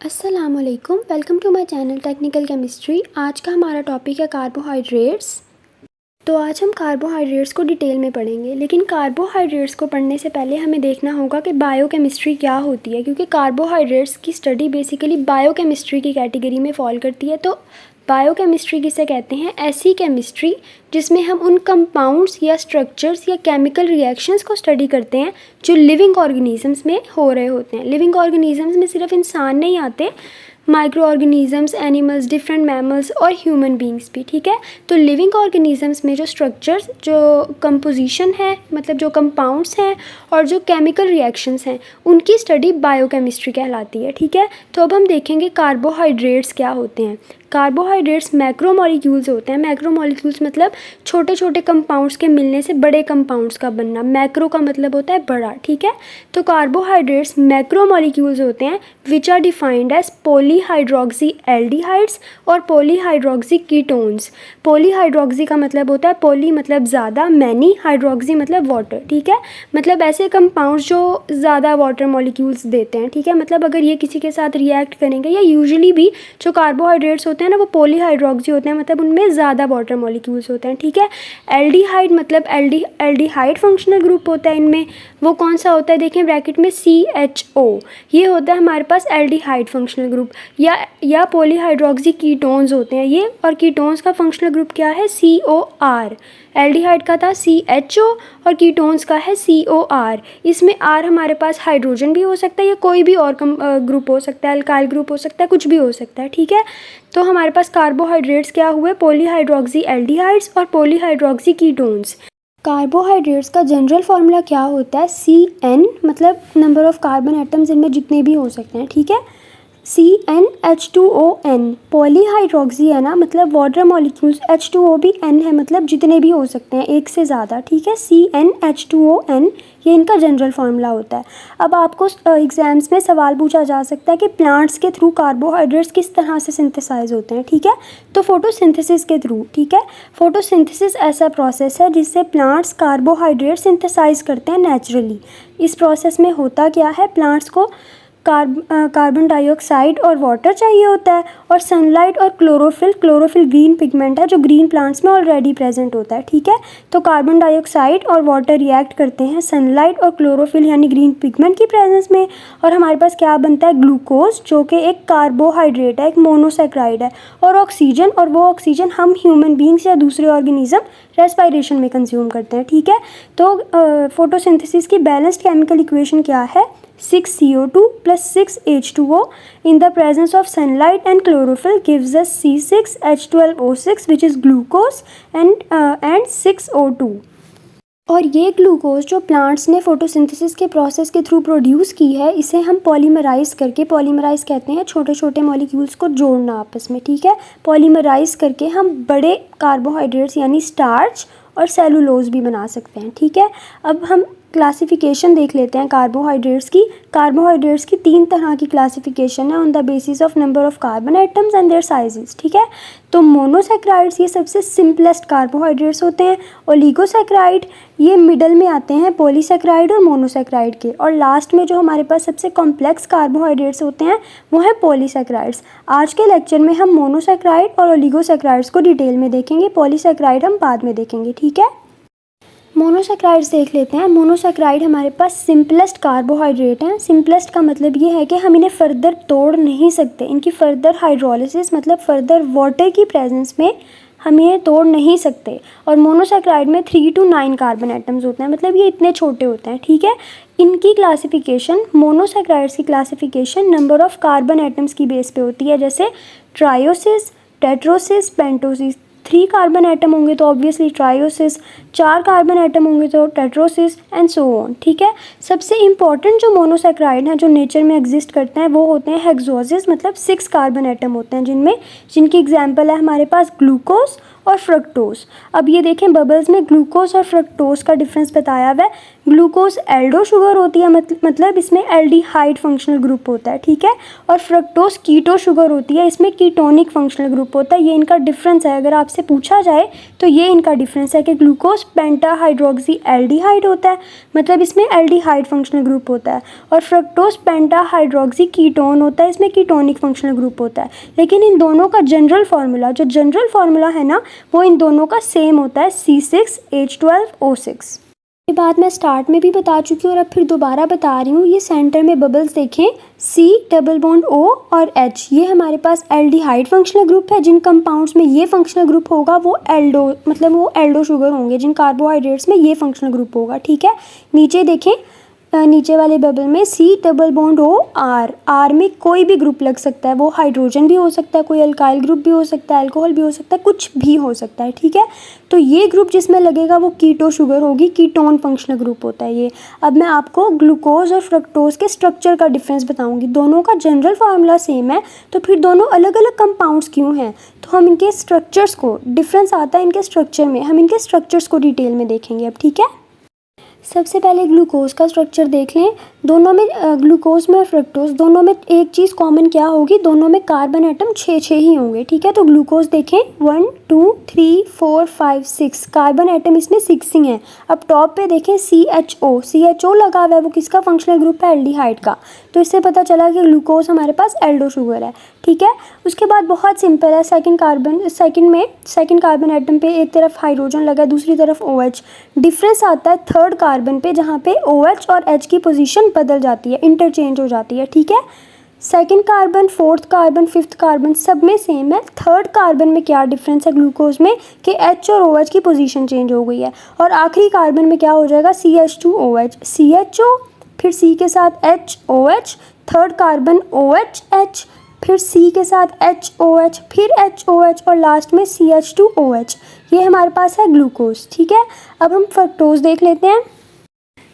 अस्सलामुअलैकुम, welcome to my channel technical chemistry. आज का हमारा टॉपिक है कार्बोहाइड्रेट्स। तो आज हम कार्बोहाइड्रेट्स को डिटेल में पढ़ेंगे, लेकिन कार्बोहाइड्रेट्स को पढ़ने से पहले हमें देखना होगा कि बायोकेमिस्ट्री क्या होती है, क्योंकि कार्बोहाइड्रेट्स की स्टडी बेसिकली बायोकेमिस्ट्री की कैटेगरी में फॉल करती है। तो बायोकेमिस्ट्री किसे कहते हैं? ऐसी केमिस्ट्री जिसमें हम उन कंपाउंड्स या स्ट्रक्चर्स या केमिकल रिएक्शंस को स्टडी करते हैं जो लिविंग ऑर्गेनिजम्स में हो रहे होते हैं। लिविंग ऑर्गेनिजम्स में सिर्फ इंसान नहीं आते, micro organisms, animals, different mammals और ह्यूमन बींग्स भी। ठीक है, तो लिविंग ऑर्गेनिजम्स में जो स्ट्रक्चर्स, जो कंपोजिशन है, मतलब जो कंपाउंड्स हैं और जो केमिकल रिएक्शंस हैं, उनकी स्टडी बायोकेमिस्ट्री कहलाती है। ठीक है, तो अब हम देखेंगे कार्बोहाइड्रेट्स क्या होते हैं। कार्बोहाइड्रेट्स मैक्रोमोलिक्यूल्स होते हैं। मैक्रोमोलिक्यूल्स मतलब छोटे छोटे कंपाउंड्स के मिलने से बड़े कंपाउंड्स का बनना। मैक्रो का मतलब होता है बड़ा। ठीक है, तो कार्बोहाइड्रेट्स मैक्रोमोलिक्यूल्स होते हैं which are defined as polyhydroxy aldehydes और पॉलीहाइड्रोक्सी कीटोन्स। पॉलीहाइड्रोक्सी का मतलब होता है पॉली मतलब ज़्यादा, मैनी, हाइड्रोक्सी मतलब वाटर। ठीक है, मतलब ऐसे कंपाउंड्स जो ज़्यादा वाटर मॉलिक्यूल्स देते हैं। ठीक है, मतलब अगर ये किसी के साथ रिएक्ट करेंगे, या यूजुअली भी जो कार्बोहाइड्रेट्स होते हैं ना वो पॉलीहाइड्रोक्सी होते हैं, मतलब उनमें ज़्यादा वाटर मॉलिक्यूल्स होते हैं। ठीक है, एल्डिहाइड मतलब एल्डिहाइड फंक्शनल ग्रुप होता है इनमें। वो कौन सा होता है? देखें ब्रैकेट में CHO, ये होता है हमारे पास एल्डिहाइड फंक्शनल ग्रुप। या पॉलीहाइड्रोक्सी कीटोन्स होते हैं ये, और कीटोन्स का फंक्शनल ग्रुप क्या है? COR। एल्डिहाइड का था CHO और कीटोन्स का है COR। इसमें R हमारे पास हाइड्रोजन भी हो सकता है, या कोई भी और ग्रुप हो सकता है, अल्काइल ग्रुप हो सकता है, कुछ भी हो सकता है। ठीक है, तो हमारे पास कार्बोहाइड्रेट्स क्या हुए? पॉलीहाइड्रोक्सी एल्डिहाइड्स और पॉलीहाइड्रोक्सी कीटोन्स। कार्बोहाइड्रेट्स का जनरल फार्मूला क्या होता है? CN मतलब नंबर ऑफ कार्बन एटम्स इनमें जितने भी हो सकते हैं। ठीक है, CnH2ON। पॉलीहाइड्रोक्सी है ना, मतलब वाटर मॉलिक्यूल्स, H2O भी N है, मतलब जितने भी हो सकते हैं, एक से ज़्यादा। ठीक है, CnH2ON ये इनका जनरल फार्मूला होता है। अब आपको एग्जाम्स में सवाल पूछा जा सकता है कि प्लांट्स के थ्रू कार्बोहाइड्रेट्स किस तरह से सिंथेसाइज होते हैं। ठीक है, तो फोटोसिंथेसिस के थ्रू। ठीक है, फोटोसिंथेसिस ऐसा प्रोसेस है जिससे प्लांट्स कार्बोहाइड्रेट सिंथेसाइज करते हैं नेचुरली। इस प्रोसेस में होता क्या है? प्लांट्स को कार्बन डाइऑक्साइड और वाटर चाहिए होता है, और सनलाइट और क्लोरोफिल ग्रीन पिगमेंट है जो ग्रीन प्लांट्स में ऑलरेडी प्रेजेंट होता है। ठीक है, तो कार्बन डाइऑक्साइड और वाटर रिएक्ट करते हैं सनलाइट और क्लोरोफिल यानी ग्रीन पिगमेंट की प्रेजेंस में, और हमारे पास क्या बनता है? ग्लूकोज, जो कि एक कार्बोहाइड्रेट है, एक मोनोसैकेराइड है, और ऑक्सीजन, और वो ऑक्सीजन हम ह्यूमन बींग्स या दूसरे ऑर्गेनिज्म रेस्पिरेशन में कंज्यूम करते हैं। ठीक है, तो फोटोसिंथेसिस की बैलेंस्ड केमिकल इक्वेशन क्या है? 6CO2 plus 6H2O in the presence of sunlight and chlorophyll gives us C6H12O6 which is glucose and 6O2। और ये ग्लूकोज जो प्लांट्स ने फोटोसिंथेसिस के प्रोसेस के थ्रू प्रोड्यूस की है, इसे हम पॉलीमराइज़ करके, पॉलीमराइज़ कहते हैं छोटे छोटे मॉलिक्यूल्स को जोड़ना आपस में। ठीक है, पॉलीमराइज़ करके हम बड़े कार्बोहाइड्रेट्स यानी स्टार्च और सेलुलोज भी बना सकते हैं। ठीक है, अब हम क्लासिफिकेशन देख लेते हैं कार्बोहाइड्रेट्स की। कार्बोहाइड्रेट्स की 3 तरह की क्लासिफिकेशन है on the basis of number of carbon atoms and their sizes. ठीक है, तो मोनोसैकेराइड्स ये सबसे सिंपलेस्ट कार्बोहाइड्रेट्स होते हैं। ओलिगोसैकेराइड ये मिडल में आते हैं पॉलीसैकेराइड और मोनोसैकेराइड के, और लास्ट में जो हमारे पास सबसे कॉम्प्लेक्स कार्बोहाइड्रेट्स होते हैं वो है पॉलीसैकेराइड्स। आज के लेक्चर में हम मोनोसैकेराइड और ओलिगोसैकेराइड्स को डिटेल में देखेंगे, पॉलीसैकेराइड हम बाद में देखेंगे। ठीक है, मोनोसैकेराइड्स देख लेते हैं। मोनोसैकेराइड हमारे पास सिंपलेस्ट कार्बोहाइड्रेट हैं। सिंपलेस्ट का मतलब ये है कि हम इन्हें फर्दर तोड़ नहीं सकते, इनकी फर्दर हाइड्रोलिसिस मतलब फर्दर वाटर की प्रेजेंस में हम ये तोड़ नहीं सकते। और मोनोसैकेराइड में 3 to 9 कार्बन एटम्स होते हैं, मतलब ये इतने छोटे होते हैं। ठीक है, इनकी क्लासिफिकेशन, मोनोसैकेराइड्स की classification number of carbon atoms की बेस पे होती है, जैसे ट्रायोसिस, टेट्रोसिस, पेंटोसिस। 3 कार्बन एटम होंगे तो ऑब्वियसली ट्रायोसिस, 4 कार्बन एटम होंगे तो टेट्रोसिस एंड सो ऑन। ठीक है, सबसे इंपॉर्टेंट जो मोनोसैकेराइड हैं जो नेचर में एग्जिस्ट करते हैं वो होते हैं हेक्सोसिस, मतलब 6 कार्बन एटम होते हैं जिनकी एग्जांपल है हमारे पास ग्लूकोज और फ्रक्टोज। अब ये देखें बबल्स में ग्लूकोज और फ्रक्टोज का डिफरेंस बताया हुआ है। ग्लूकोज एल्डो शुगर होती है, मतलब इसमें एल्डिहाइड फंक्शनल ग्रुप होता है। ठीक है, और फ्रक्टोज कीटो शुगर होती है, इसमें कीटोनिक फंक्शनल ग्रुप होता है। ये इनका डिफरेंस है। अगर आपसे पूछा जाए तो ये इनका डिफरेंस है कि ग्लूकोज फ्रक्टोज पेंटा हाइड्रोक्सी एल्डिहाइड होता है, मतलब इसमें एल्डिहाइड फंक्शनल ग्रुप होता है। और फ्रक्टोज पेंटा हाइड्रोक्सी कीटोन होता है, इसमें कीटोनिक फंक्शनल ग्रुप होता है। लेकिन इन दोनों का जनरल फार्मूला है ना, वो इन दोनों का सेम होता है, C6H12O6। ये बात मैं स्टार्ट में भी बता चुकी हूँ और अब फिर दोबारा बता रही हूँ। ये सेंटर में बबल्स देखें, C डबल बॉन्ड O और H, ये हमारे पास एल्डिहाइड फंक्शनल ग्रुप है। जिन कंपाउंड्स में ये फंक्शनल ग्रुप होगा वो एल्डो शुगर होंगे, जिन कार्बोहाइड्रेट्स में ये फंक्शनल ग्रुप होगा, ठीक है। नीचे देखें, नीचे वाले बबल में C double bond O R में कोई भी ग्रुप लग सकता है, वो हाइड्रोजन भी हो सकता है, कोई अल्काइल ग्रुप भी हो सकता है, अल्कोहल भी हो सकता है, कुछ भी हो सकता है, ठीक है। तो ये ग्रुप जिसमें लगेगा वो कीटो शुगर होगी, कीटोन फंक्शनल ग्रुप होता है ये। अब मैं आपको ग्लूकोज और फ्रक्टोज के स्ट्रक्चर का डिफरेंस बताऊंगी। दोनों का जनरल फार्मूला सेम है, तो फिर दोनों अलग अलग कंपाउंड्स क्यों हैं, तो हम इनके स्ट्रक्चर्स को, डिफरेंस आता है इनके स्ट्रक्चर में, हम इनके स्ट्रक्चर्स को डिटेल में देखेंगे अब, ठीक है। सबसे पहले ग्लूकोज का स्ट्रक्चर देख लें। दोनों में ग्लूकोज में और फ्रक्टोज दोनों में एक चीज़ कॉमन क्या होगी, दोनों में कार्बन एटम 6 ही होंगे, ठीक है। तो ग्लूकोज देखें 1 2 3 4 5 6 कार्बन एटम इसमें 6 ही हैं। अब टॉप पे देखें CHO लगा हुआ है, वो किसका फंक्शनल ग्रुप है, एल्डिहाइड का। तो इससे पता चला कि ग्लूकोज हमारे पास एल्डो शुगर है, ठीक है। उसके बाद बहुत सिंपल है, सेकंड कार्बन एटम पे एक तरफ हाइड्रोजन लगा है, दूसरी तरफ OH। डिफरेंस आता है थर्ड कार्बन पे, जहाँ पे OH और H की पोजीशन बदल जाती है, इंटरचेंज हो जाती है, ठीक है। Second carbon, fourth carbon, fifth carbon सब में सेम है। थर्ड कार्बन में क्या डिफरेंस है ग्लूकोज में कि H और OH की पोजीशन चेंज हो गई है। और आखिरी कार्बन में क्या हो जाएगा, CH2OH, CHO, फिर C के साथ HOH, थर्ड कार्बन OH, फिर C के साथ HOH, फिर HOH और लास्ट में CH2OH। ये हमारे पास है ग्लूकोज, ठीक है। अब हम फ्रक्टोज देख लेते हैं।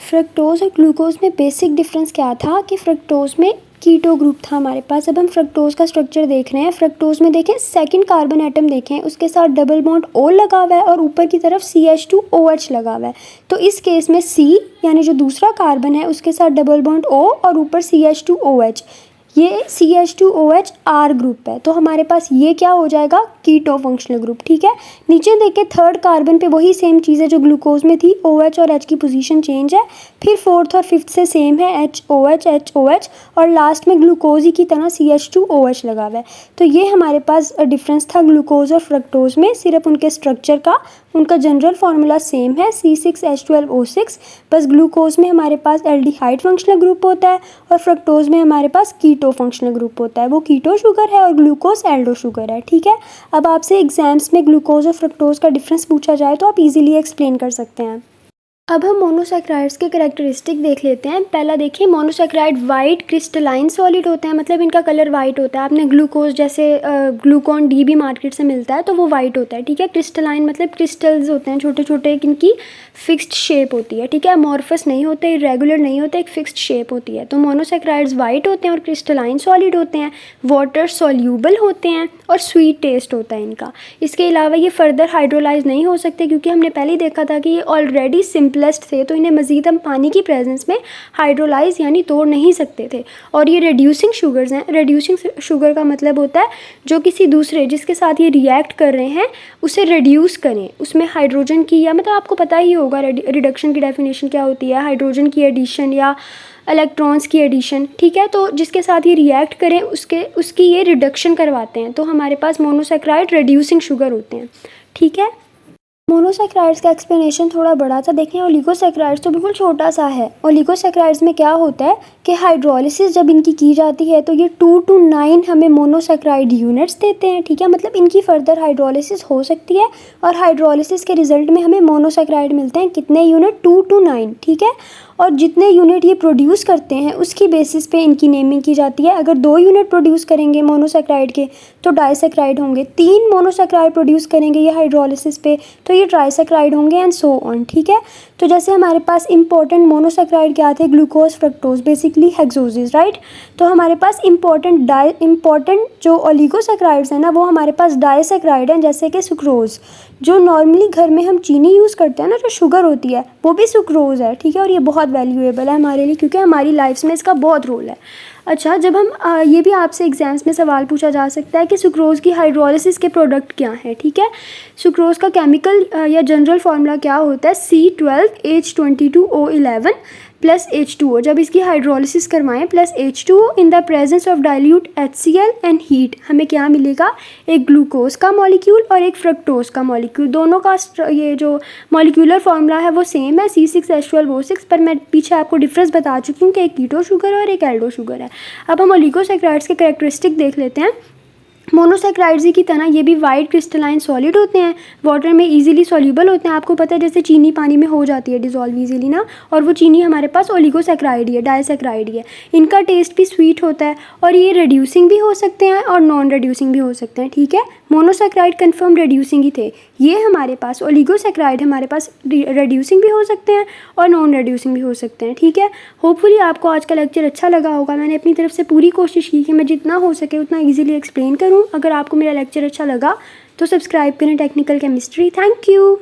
फ्रक्टोज और ग्लूकोज में बेसिक डिफरेंस क्या था कि फ्रक्टोज में कीटो ग्रुप था हमारे पास। अब हम फ्रक्टोज का स्ट्रक्चर देख रहे हैं। फ्रक्टोज में देखें, सेकंड कार्बन एटम देखें, उसके साथ डबल बॉन्ड O लगा हुआ है और ऊपर की तरफ CH2OH लगा हुआ है। तो इस केस में C यानी जो दूसरा कार्बन है उसके साथ डबल बॉन्ड O और ऊपर CH2OH, ये CH2OH R ग्रुप है। तो हमारे पास ये क्या हो जाएगा, कीटो फंक्शनल ग्रुप, ठीक है। नीचे देखें, थर्ड कार्बन पे वही सेम चीज़ है जो ग्लूकोज में थी, OH और H की पोजीशन चेंज है। फिर फोर्थ और फिफ्थ से सेम है, HOH और लास्ट में ग्लूकोज ही की तरह CH2OH लगा हुआ है। तो ये हमारे पास डिफरेंस था ग्लूकोज और फ्रक्टोज में, सिर्फ उनके स्ट्रक्चर का। उनका जनरल फार्मूला सेम है, C6H12O6, बस ग्लूकोज में हमारे पास एल्डिहाइड फंक्शनल ग्रुप होता है और फ्रक्टोज में हमारे पास कीटो फंक्शनल ग्रुप होता है। वो कीटो शुगर है और ग्लूकोज एल्डो शुगर है, ठीक है। अब आपसे एग्जाम्स में ग्लूकोज और फ्रक्टोज का डिफरेंस पूछा जाए तो आप इजीली एक्सप्लेन कर सकते हैं। अब हम मोनोसैक्राइड्स के करैक्टरिस्टिक देख लेते हैं। पहला देखिए, मोनोसैक्राइड वाइट क्रिस्टलाइन सॉलिड होते हैं, मतलब इनका कलर वाइट होता है। आपने ग्लूकोज जैसे ग्लूकॉन डी भी मार्केट से मिलता है तो वो वाइट होता है, ठीक है। क्रिस्टलाइन मतलब क्रिस्टल्स होते हैं छोटे छोटे, इनकी फिक्स्ड शेप होती है, ठीक है। अमॉर्फस नहीं होते, इरेगुलर नहीं होते, एक फिक्स्ड शेप होती है। तो मोनोसैक्राइड्स वाइट होते हैं और क्रिस्टलाइन सॉलिड होते हैं, वाटर सॉल्यूबल होते हैं और स्वीट टेस्ट होता है इनका। इसके अलावा ये फर्दर हाइड्रोलाइज नहीं हो सकते क्योंकि हमने पहले ही देखा था कि ये ऑलरेडी सिंपलेस्ट थे, तो इन्हें मज़ीद हम पानी की प्रेजेंस में हाइड्रोलाइज यानी तोड़ नहीं सकते थे। और ये रिड्यूसिंग शुगर्स हैं। रिड्यूसिंग शुगर का मतलब होता है जो किसी दूसरे जिसके साथ ये रिएक्ट कर रहे हैं उसे रिड्यूस करें, उसमें हाइड्रोजन की, या मतलब आपको पता ही होगा रिडक्शन की डेफिनेशन क्या होती है, हाइड्रोजन की एडिशन या इलेक्ट्रॉन्स की एडिशन, ठीक है। तो जिसके साथ ये रिएक्ट करें उसकी ये रिडक्शन करवाते हैं। तो हमारे पास मोनोसैक्राइड रिड्यूसिंग शुगर होते हैं, ठीक है। मोनोसैक्राइड्स का एक्सप्लेनेशन थोड़ा बड़ा था, देखें। ओलिगोसैक्राइड्स तो बिल्कुल छोटा सा है। ओलिगोसैक्राइड्स में क्या होता है कि हाइड्रोलिसिस जब इनकी की जाती है तो ये 2 to 9 हमें मोनोसैक्राइड यूनिट्स देते हैं, ठीक है। मतलब इनकी फर्दर हाइड्रोलिसिस हो सकती है और हाइड्रोलिसिस के रिजल्ट में हमें मोनोसैक्राइड मिलते हैं। कितने यूनिट, 2 to 9, ठीक है। और जितने यूनिट ये प्रोड्यूस करते हैं उसकी बेसिस पे इनकी नेमिंग की जाती है। अगर 2 यूनिट प्रोड्यूस करेंगे मोनोसैक्राइड के तो डाइसैक्राइड होंगे, 3 मोनोसैक्राइड प्रोड्यूस करेंगे ये हाइड्रोलिसिस पे तो ये ट्राइसैक्राइड होंगे एंड सो ऑन, ठीक है। तो जैसे हमारे पास इंपॉर्टेंट मोनोसैक्राइड क्या थे, glucose, fructose, basically hexoses, right. तो हमारे पास इंपॉर्टेंट जो ओलिगोसैक्राइड्स हैं ना वो हमारे पास डाइसैक्राइड हैं, जैसे कि सुक्रोज। जो नॉर्मली घर में हम चीनी यूज़ करते हैं ना, जो शुगर होती है वो भी सुक्रोज है, ठीक है। और ये बहुत वैल्यूएबल है हमारे लिए क्योंकि हमारी लाइफ में इसका बहुत रोल है। अच्छा, जब हम ये भी आपसे एग्जाम्स में सवाल पूछा जा सकता है कि सुक्रोज़ की हाइड्रोलिसिस के प्रोडक्ट क्या हैं, ठीक है। सुक्रोज़ का केमिकल या जनरल फार्मूला क्या होता है, C12H22O11 प्लस H2O। जब इसकी हाइड्रोलिसिस करवाएं plus H2O in the presence of dilute HCl and heat, हमें क्या मिलेगा, एक ग्लूकोज का मॉलिक्यूल और एक फ्रक्टोज का मॉलिक्यूल। दोनों का ये जो मॉलिक्यूलर फार्मूला है वो सेम है, C6H12O6, पर मैं पीछे आपको डिफरेंस बता चुकी हूँ कि एक कीटो शुगर है और एक एल्डो शुगर है। अब हम ओलिगोसैकेराइड्स के कैरेक्टरिस्टिक देख लेते हैं। मोनोसैकेराइड्स की तरह ये भी वाइट क्रिस्टलाइन सॉलिड होते हैं, वाटर में इजीली सॉल्यूबल होते हैं। आपको पता है जैसे चीनी पानी में हो जाती है डिज़ोल्व इजीली ना, और वो चीनी हमारे पास ओलिगोसैकेराइड ही है, डाइसैकेराइड ही है। इनका टेस्ट भी स्वीट होता है और ये रिड्यूसिंग भी हो सकते हैं और नॉन रिड्यूसिंग भी हो सकते हैं, ठीक है। मोनोसैकेराइड कन्फर्म रिड्यूसिंग ही थे, ये हमारे पास ओलिगोसैकेराइड हमारे पास रिड्यूसिंग भी हो सकते हैं और नॉन रिड्यूसिंग भी हो सकते हैं, ठीक है। होपफुली आपको आज का लेक्चर अच्छा लगा होगा। मैंने अपनी तरफ से पूरी कोशिश की कि मैं जितना हो सके उतना ईजिली एक्सप्लेन करूँ। अगर आपको मेरा लेक्चर अच्छा लगा तो सब्सक्राइब करें टेक्निकल केमिस्ट्री। Thank you.